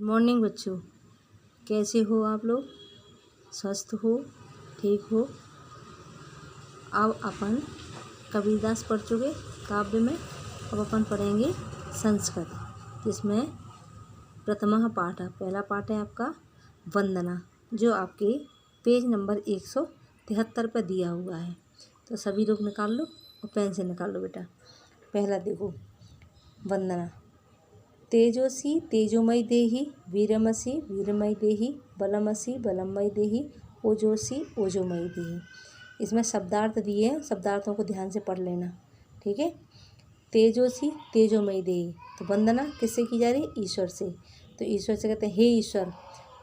Morning बच्चों, कैसे हो आप लोग? स्वस्थ हो? ठीक हो? अब अपन कबीरदास पढ़ चुके काव्य में। अब अपन पढ़ेंगे संस्कृत, जिसमें प्रथमा पाठ है। पहला पाठ है आपका वंदना, जो आपके पेज नंबर 173 पर दिया हुआ है। तो सभी लोग निकाल लो और पेन से निकाल लो बेटा। पहला देखो, वंदना। तेजोसी तेजोमयी देहि, वीरमसि वीरमयी देहि, बलमसि बलमयी देहि, ओजोसी ओजोमयी देहि। इसमें शब्दार्थ दिए हैं, शब्दार्थों को ध्यान से पढ़ लेना, ठीक है। तेजोसी तेजोमयी देहि, तो वंदना किससे की जा रही है? ईश्वर से। तो ईश्वर से कहते हैं, हे ईश्वर।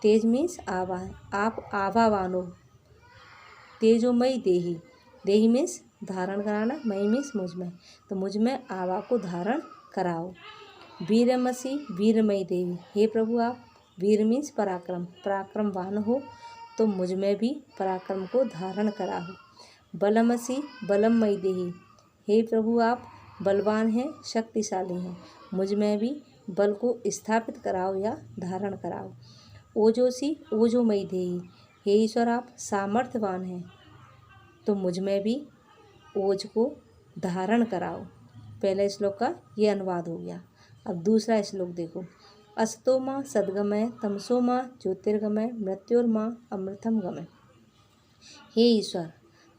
तेज मीन्स आभा, आप आभावान हो। तेजोमयी देहि, देहि मीन्स धारण कराना, मई मीन्स मुझ में, तो मुझ में आभा को धारण कराओ। वीरमसि वीरमयी देवी, हे प्रभु आप वीर मीन्स पराक्रम, पराक्रमवान हो, तो मुझ में भी पराक्रम को धारण कराओ। बलमसि बलमयी देवी, हे प्रभु आप बलवान हैं, शक्तिशाली हैं, मुझ में भी बल को स्थापित कराओ या धारण कराओ। ओजोसी ओजोमयी देवी, हे ईश्वर आप सामर्थ्यवान हैं, तो मुझ में भी ओज को धारण कराओ। पहले श्लोक का ये अनुवाद हो गया। अब दूसरा श्लोक देखो। असतो माँ सद्गमय, तमसो माँ ज्योतिर्गमय, मृत्योर्माँ अमृतम गमय। हे ईश्वर,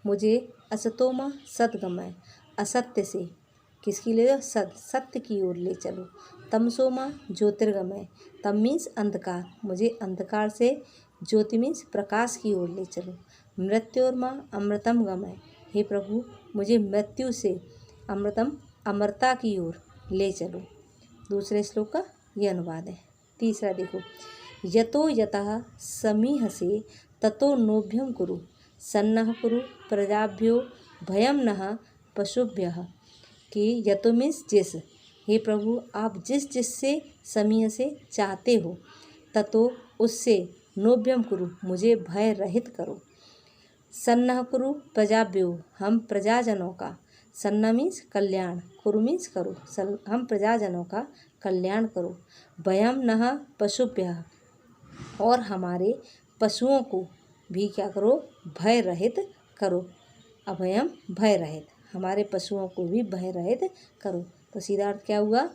मुझे असतो माँ सद्गमय, असत्य से किसकी ले जाओ? सत्य की ओर ले चलो। तमसो माँ ज्योतिर्गमय, तम मीन्स अंधकार, मुझे अंधकार से ज्योति मीन्स प्रकाश की ओर ले चलो। मृत्योर्माँ अमृतम गमय, हे प्रभु मुझे मृत्यु से अमृतम अमरता की ओर ले चलो। दूसरे श्लोक का यह अनुवाद है। तीसरा देखो। यतो यतः समीहसे ततो नोभ्यं कुरु, सन्नः कुरु प्रजाभ्यो भयं नः पशुभ्यः। कि यतो मीन्स जिस, हे प्रभु आप जिस जिससे समीह से चाहते हो, ततो उससे नोभ्यं कुरु मुझे भय रहित करो। सन्नः कुरु प्रजाभ्यो, हम प्रजाजनों का, सन्ना मीन्स कल्याण, कुरु मीन्स करो, हम प्रजाजनों का कल्याण करो। भयम नः पशुभ्यः, और हमारे पशुओं को भी क्या करो? भय रहित करो। अभयम भय रहित, हमारे पशुओं को भी भय रहित करो। तो सीधा अर्थ क्या हुआ?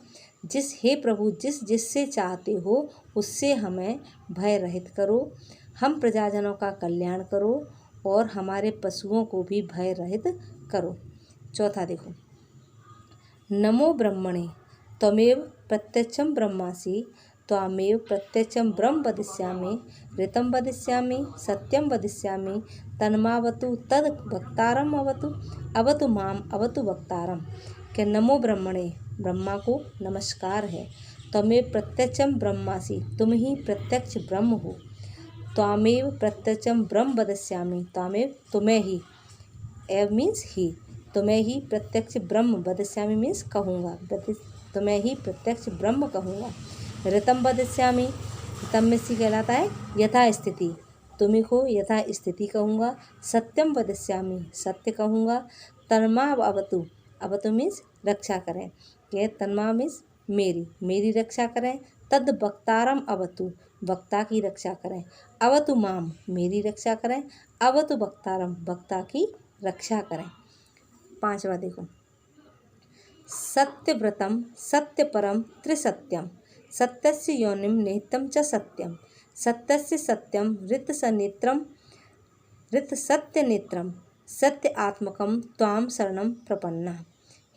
जिस, हे प्रभु जिस जिससे चाहते हो उससे हमें भय रहित करो, हम प्रजाजनों का कल्याण करो और हमारे पशुओं को भी भय रहित करो। चौथा देखो। नमो ब्रह्मणे त्वमेव प्रत्यक्षं ब्रह्मासि, त्वामेव प्रत्यक्षं ब्रह्म वदिष्यामि, ऋतं वदिष्यामि, सत्यं वदिष्यामि, तन्मावतु तद् वक्तारम् अवतु, अवतु माम अवतु वक्तारम्। कि नमो ब्रह्मणे, ब्रह्मा को नमस्कार है। त्वमेव प्रत्यक्षं ब्रह्मासि, तुम ही प्रत्यक्ष ब्रह्म हो। त्वामेव प्रत्यक्षं ब्रह्म वदिष्यामि, त्वामेव तुम्हें ही, एव मीन्स ही, तुम्हें ही प्रत्यक्ष ब्रह्म, वदिष्यामि मीन्स कहूँगा, तुम्हें ही प्रत्यक्ष ब्रह्म कहूँगा। ऋतं वदिष्यामि, ऋतं में सी कहलाता है यथा स्थिति, तुम्ही को यथा स्थिति कहूँगा। सत्यम वदिष्यामि, सत्य कहूँगा। तन्मा अवतु, अवतु मीन्स रक्षा करें, यह तन्मा मीन्स मेरी, मेरी रक्षा करें। तद वक्तारम अवतु, वक्ता की रक्षा करें। अवतु माम, मेरी रक्षा करें। अवतु वक्तारम, वक्ता की रक्षा करें। पांचवा देखो। सत्यव्रतम सत्यपरम त्रिसत्यम, सत्यस्य योनिम निहितम च सत्यम, सत्यस्य सत्यम ऋतसनेत्रम, ऋतसत्यनेत्रम, सत्य आत्मकम त्वाम शरणम प्रपन्ना।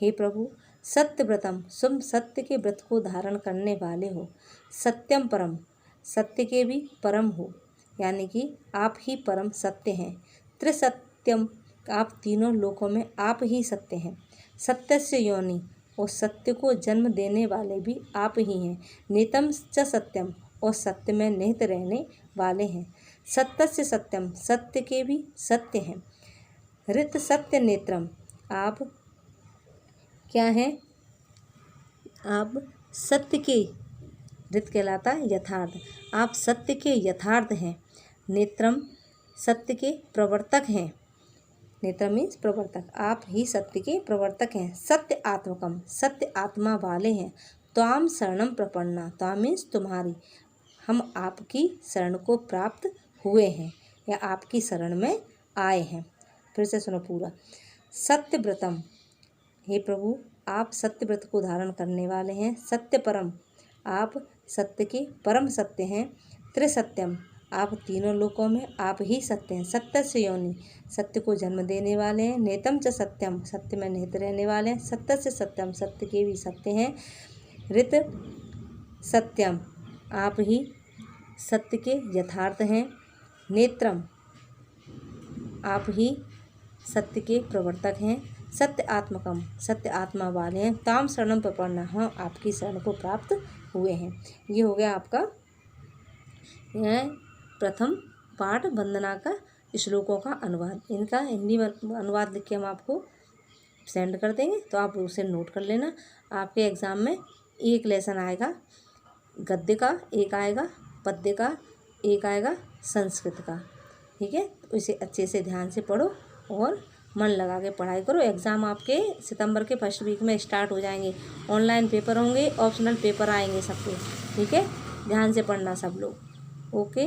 हे प्रभु सत्यव्रतम, तुम सत्य के व्रत को धारण करने वाले हो। सत्यम परम, सत्य के भी परम हो, यानी कि आप ही परम सत्य हैं। त्रिसत्यम, आप तीनों लोकों में आप ही सत्य हैं। सत्यस्य योनि, और सत्य को जन्म देने वाले भी आप ही हैं। नितम च सत्यम, और सत्य में निहित रहने वाले हैं। सत्यस्य सत्यम, सत्य के भी सत्य हैं। ऋत सत्य नेत्रम, आप क्या हैं? आप सत्य के, ऋत कहलाता है यथार्थ, आप सत्य के यथार्थ हैं। नेत्रम, सत्य के प्रवर्तक हैं। नेत्र मीन्स प्रवर्तक, आप ही सत्य के प्रवर्तक हैं। सत्य आत्मकम, सत्य आत्मा वाले हैं। त्वाम शरणम प्रपन्ना, त्वाम मीन्स तुम्हारी, हम आपकी शरण को प्राप्त हुए हैं या आपकी शरण में आए हैं। फिर से सुनो पूरा। सत्यव्रतम, हे प्रभु आप सत्यव्रत को धारण करने वाले हैं। सत्य परम, आप सत्य के परम सत्य हैं। त्रिसत्यम, आप तीनों लोकों में आप ही सत्य हैं। सत्य से योनि, सत्य को जन्म देने वाले हैं। नेतम च सत्यम, सत्य में निहित रहने वाले हैं। सत्य से सत्यम, सत्य के भी सत्य हैं। ऋत सत्यम, आप ही सत्य के यथार्थ हैं। नेत्रम, आप ही सत्य के प्रवर्तक हैं। सत्य आत्मकम, सत्य आत्मा वाले हैं। ताम शरणम प्रपन्ना, हम आपकी शरण को प्राप्त हुए हैं। ये हो गया आपका यह प्रथम पाठ वंदना का श्लोकों का अनुवाद। इनका हिंदी में अनुवाद लिख के हम आपको सेंड कर देंगे, तो आप उसे नोट कर लेना। आपके एग्ज़ाम में एक लेसन आएगा गद्य का, एक आएगा पद्य का, एक आएगा संस्कृत का। ठीक है, तो इसे अच्छे से ध्यान से पढ़ो और मन लगा के पढ़ाई करो। एग्ज़ाम आपके सितंबर के फर्स्ट वीक में स्टार्ट हो जाएंगे। ऑनलाइन पेपर होंगे, ऑप्शनल पेपर आएंगे सबके। ठीक है, ध्यान से पढ़ना सब लोग। ओके।